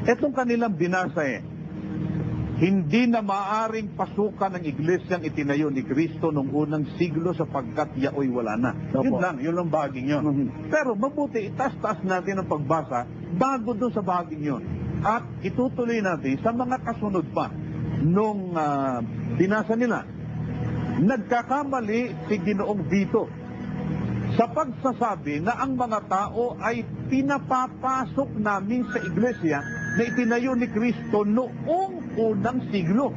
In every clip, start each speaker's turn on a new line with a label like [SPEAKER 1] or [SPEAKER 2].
[SPEAKER 1] Etong kanilang binasa hindi na maaring pasukan ng iglesyang itinayo ni Kristo noong unang siglo sapagkat yaoy wala na.
[SPEAKER 2] Opo.
[SPEAKER 1] Yun lang bahaging yun. Pero mabuti, itas-tas natin ang pagbasa bago doon sa bahaging yun. At itutuloy natin sa mga kasunod pa nung binasa nila. Nagkakamali si Ginoong Vito sa pagsasabi na ang mga tao ay pinapapasok namin sa iglesia na itinayo ni Kristo noong unang siglo.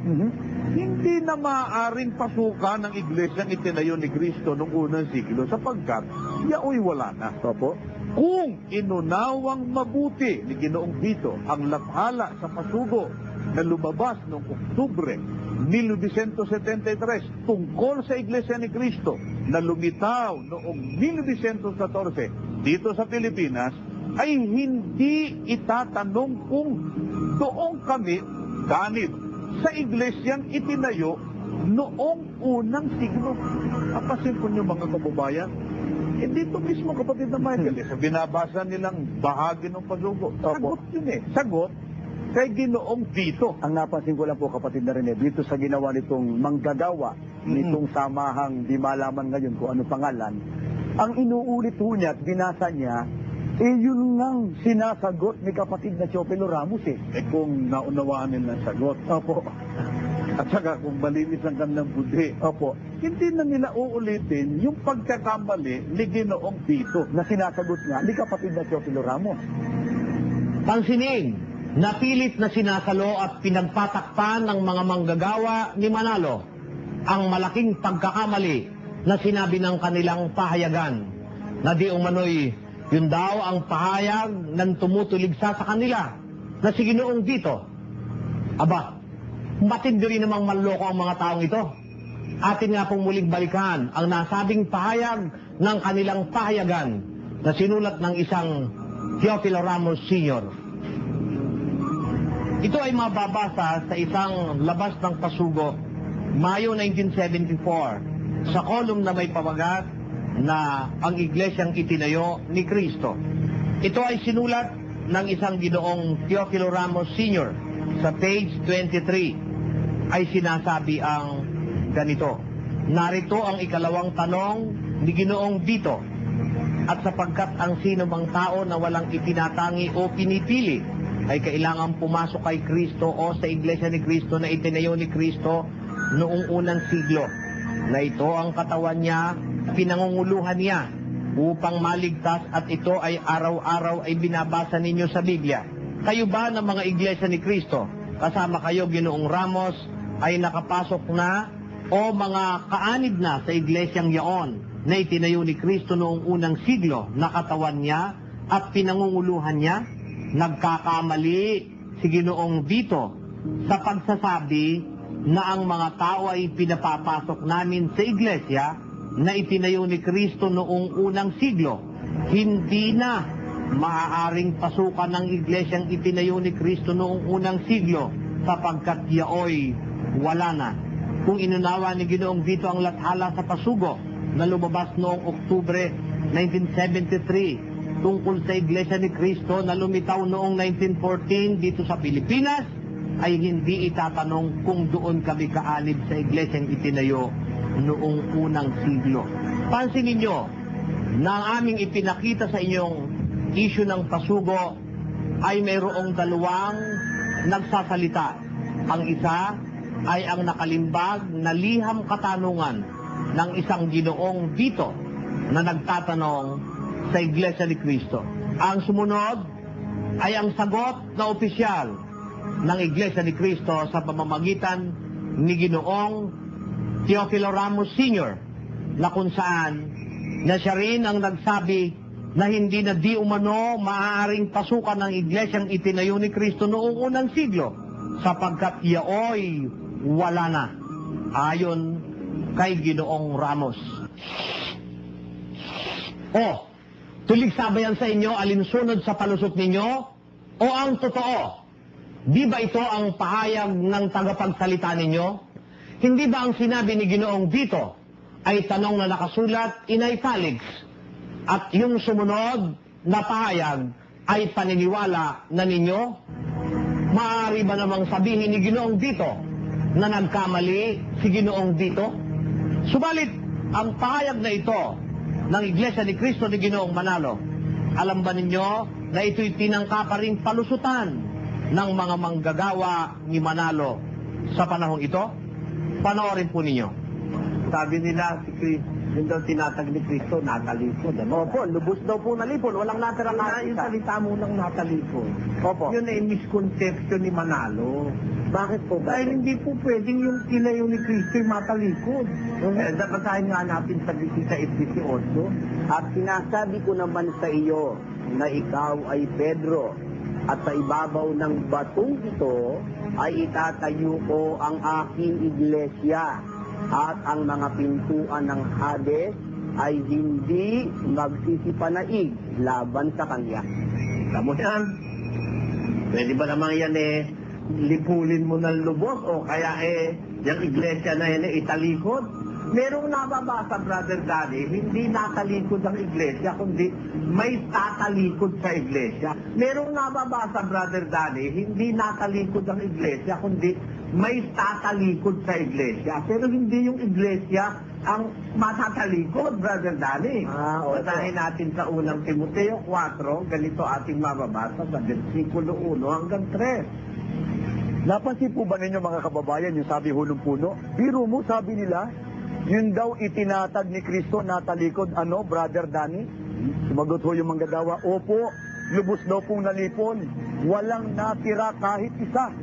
[SPEAKER 1] Hindi na maaaring pasukan ng iglesia na itinayo ni Kristo noong unang siglo sapagkat yaoy wala na.
[SPEAKER 2] Opo.
[SPEAKER 1] Kung inunawang mabuti ni Ginoong Vito ang lathala sa pasugo na lumabas noong Oktubre 1973 tungkol sa Iglesia ni Cristo na lumitaw noong 1914 dito sa Pilipinas, ay hindi itatanong kung doon kami ganib sa iglesyang itinayo noong unang siglo. Apasin po niyo mga kababayan, dito mismo kapatid na Michael, sa binabasa nilang bahagi ng pasugo. Sagot yun sagot kay Ginoong Vito.
[SPEAKER 2] Ang napansin ko lang po kapatid na Rene, dito sa ginawa nitong manggagawa, nitong samahang di malaman ngayon kung ano pangalan, ang inuulit po niya at binasa niya, yun ngang sinasagot ni kapatid na Teofilo Ramos
[SPEAKER 1] kung naunawaan nila ang sagot.
[SPEAKER 2] Opo.
[SPEAKER 1] At saka kung malinis ang kanilang budhi.
[SPEAKER 2] Opo.
[SPEAKER 1] Hindi na nila uulitin yung pagkakamali ni Ginoong Vito
[SPEAKER 2] na sinasagot niya ni kapatid na Teofilo Ramos.
[SPEAKER 3] Pansinin, napilit na sinasalo at pinagpatakpan ng mga manggagawa ni Manalo ang malaking pagkakamali na sinabi ng kanilang pahayagan na di umano'y yun daw ang pahayag ng tumutuligsa sa kanila na si Ginoong Vito. Aba, matindi rin namang manloko ang mga taong ito. Atin nga pong muling balikan ang nasabing pahayag ng kanilang pahayagan na sinulat ng isang Teofilo Ramos Sr. Ito ay mababasa sa isang labas ng pasugo, Mayo 1974, sa kolum na may pamagat na ang iglesyang itinayo ni Kristo. Ito ay sinulat ng isang Ginoong Teofilo Ramos Sr. Sa page 23 ay sinasabi ang ganito: narito ang ikalawang tanong ni Ginoong Vito, at sapagkat ang sino mang tao na walang itinatangi o pinipili ay kailangan pumasok kay Kristo o sa iglesia ni Kristo na itinayo ni Kristo noong unang siglo, na ito ang katawan niya, pinangunguluhan niya upang maligtas, at ito ay araw-araw ay binabasa ninyo sa Biblia. Kayo ba ng mga iglesia ni Kristo, kasama kayo Ginoong Ramos, ay nakapasok na o mga kaanib na sa iglesyang yaon na itinayo ni Kristo noong unang siglo na katawan niya at pinangunguluhan niya? Nagkakamali si Ginoong Vito sa pagsasabi na ang mga tao ay pinapapasok namin sa iglesia na itinayo ni Kristo noong unang siglo. Hindi na maaaring pasukan ng iglesyang itinayo ni Kristo noong unang siglo sapagkat yaoy wala na. Kung inunawa ni Ginoong Vito ang lathala sa pasugo na lumabas noong Oktubre 1973 tungkol sa Iglesia ni Kristo na lumitaw noong 1914 dito sa Pilipinas, ay hindi itatanong kung doon kami kaanib sa iglesyang itinayo noong unang siglo. Pansinin ninyo na ang aming ipinakita sa inyong issue ng pasugo ay mayroong dalawang nagsasalita. Ang isa ay ang nakalimbag na liham katanungan ng isang Ginoong Vito na nagtatanong sa Iglesia ni Kristo. Ang sumunod ay ang sagot na opisyal ng Iglesia ni Kristo sa pamamagitan ni Ginoong Teofilo Ramos Sr. na kung saan na siya rin ang nagsabi na hindi na di umano maaaring pasukan ng iglesyang itinayo ni Kristo noong unang siglo sapagkat yaoy wala na, ayon kay Ginoong Ramos. Tuligsa ba yan sa inyo alinsunod sa palusot ninyo o ang totoo? Di ba ito ang pahayag ng tagapagsalita ninyo? Hindi ba ang sinabi ni Ginoong Vito ay tanong na nakasulat in italics at yung sumunod na pahayag ay paniniwala na ninyo? Maaari ba namang sabihin ni Ginoong dito na nagkamali si Ginoong dito? Subalit, ang pahayag na ito ng Iglesia ni Cristo ni Ginoong Manalo, alam ba ninyo na ito'y tinangka pa rin palusutan ng mga manggagawa ni Manalo sa panahong ito? Panoorin po ninyo.
[SPEAKER 4] Sabi nila, si Cristo, yung daw tinatag ni Cristo, natalikod. Ano?
[SPEAKER 2] Opo, lubos daw po nalipon. Walang natira
[SPEAKER 4] Yung
[SPEAKER 2] nakita.
[SPEAKER 4] salita mo lang natalikod.
[SPEAKER 2] Opo.
[SPEAKER 4] Yun ay misconception ni Manalo.
[SPEAKER 2] Bakit po ba?
[SPEAKER 4] Dahil hindi po pwedeng yung tinayo ni Cristo yung matalikod. Basahin nga natin sa 16-18.
[SPEAKER 2] At sinasabi ko naman sa iyo na ikaw ay Pedro, at sa ibabaw ng batong ito ay itatayo ko ang aking iglesia, at ang mga pintuan ng Hades ay hindi magsisipanaig laban sa kanya.
[SPEAKER 4] Tamo yan. Pwede ba naman yan lipulin mo ng lubos o kaya yung iglesia na yan italikod? Merong nababasa, Brother Danny, hindi natalikod ang iglesia, kundi may tatalikod sa iglesia. Merong nababasa, Brother Danny, hindi natalikod ang iglesia, kundi may tatalikod sa iglesia. Pero hindi yung iglesia ang matatalikod, Brother Danny.
[SPEAKER 2] Oo.
[SPEAKER 4] Basahin natin sa unang Timoteo 4, ganito ating mababasa sa versikulo 1 hanggang 3.
[SPEAKER 2] Napansin po ba ninyo mga kababayan yung sabi hulong puno? Biro mo, sabi nila, yun daw itinatag ni Kristo na talikod, ano, Brother Danny? Sumagot ho yung manggagawa, opo, lubos daw pong nalipon, walang natira kahit isa.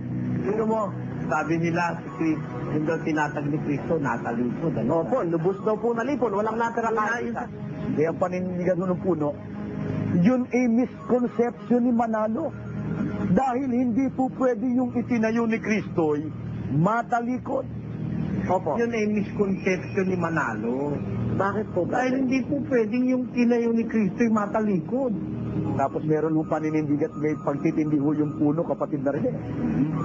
[SPEAKER 4] Sino mo? Sabi nila, si Cristo, yung daw tinatag ni Kristo, natalikod. Ano?
[SPEAKER 2] Opo, lubos daw pong nalipon, walang natira kahit isa. Hindi ang panindigan ho ng puno, yun ay misconception ni Manalo. Dahil hindi po pwede yung itinayo ni Kristo matalikod. Opo.
[SPEAKER 4] Yun ay misconception ni Manalo.
[SPEAKER 2] Bakit po ba?
[SPEAKER 4] Dahil hindi po pwedeng yung tinayo ni Kristo yung matalikod.
[SPEAKER 2] Tapos meron hong paninindigat, may pagtitindi ho yung puno, kapatid na rin.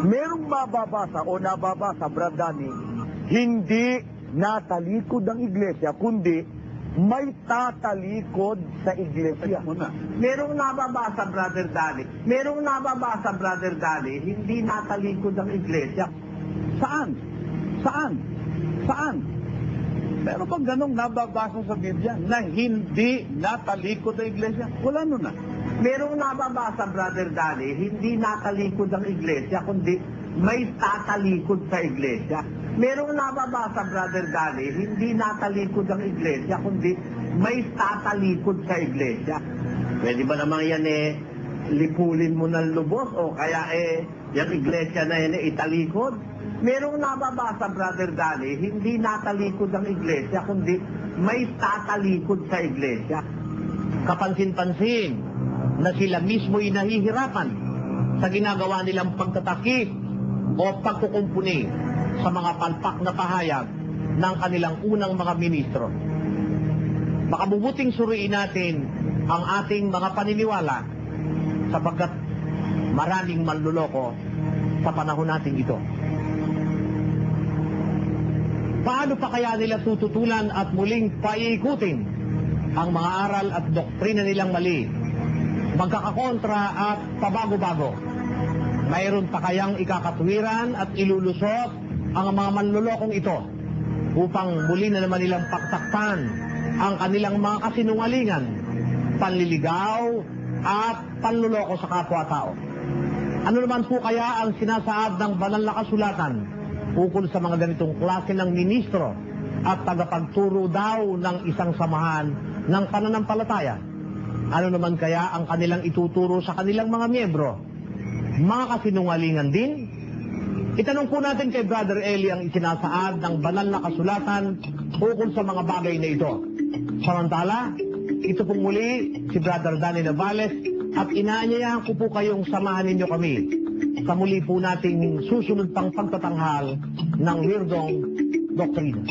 [SPEAKER 2] Merong mababasa o nababasa, Brad Danny, hindi natalikod ang iglesia, kundi may tatalikod sa iglesia.
[SPEAKER 4] Merong nababasa, Brother Danny. Merong nababasa, Brother Danny, hindi natalikod ang iglesia.
[SPEAKER 1] Saan? Saan? Saan? Pero pag ganong nababasa sa Biblia na hindi natalikod ang iglesia, wala nun na.
[SPEAKER 4] Merong nababasa, Brother Danny, hindi natalikod ang iglesia, kundi may tatalikod sa iglesia. Merong nababasa, Brother Danny, hindi natalikod ang iglesia, kundi may tatalikod sa iglesia. Pwede ba naman yan lipulin mo ng lubos o kaya yung iglesia na yan italikod? Merong nababasa, Brother Danny, hindi natalikod ang iglesia, kundi may tatalikod sa iglesia.
[SPEAKER 3] Kapansin-pansin na sila mismo'y nahihirapan sa ginagawa nilang pagtatakip o pagkukumpuni sa mga palpak na pahayag ng kanilang unang mga ministro. Makabubuting suriin natin ang ating mga paniniwala sapagkat maraming manluloko sa panahon natin ito. Paano pa kaya nila tututulan at muling paiikutin ang mga aral at doktrina nilang mali, magkakakontra at pabago-bago? Mayroon pa kayang ikakatwiran at ilulusot ang mga manlulokong ito upang muli na naman nilang pagsaktan ang kanilang mga kasinungalingan, panliligaw at panluloko sa kapwa-tao? Ano naman po kaya ang sinasaad ng banal na kasulatan ukol sa mga ganitong klase ng ministro at tagapagturo daw ng isang samahan ng pananampalataya? Ano naman kaya ang kanilang ituturo sa kanilang mga miyembro? Mga kasinungalingan din? Itanong po natin kay Brother Eli ang isinasaad ng banal na kasulatan ukol sa mga bagay na ito. Samantala, ito pong muli si Brother Danny Navales at inaanyayahan ko po kayong samahan ninyo kami sa muli po nating susunod pang pagtatanghal ng Wirdong Doktrina.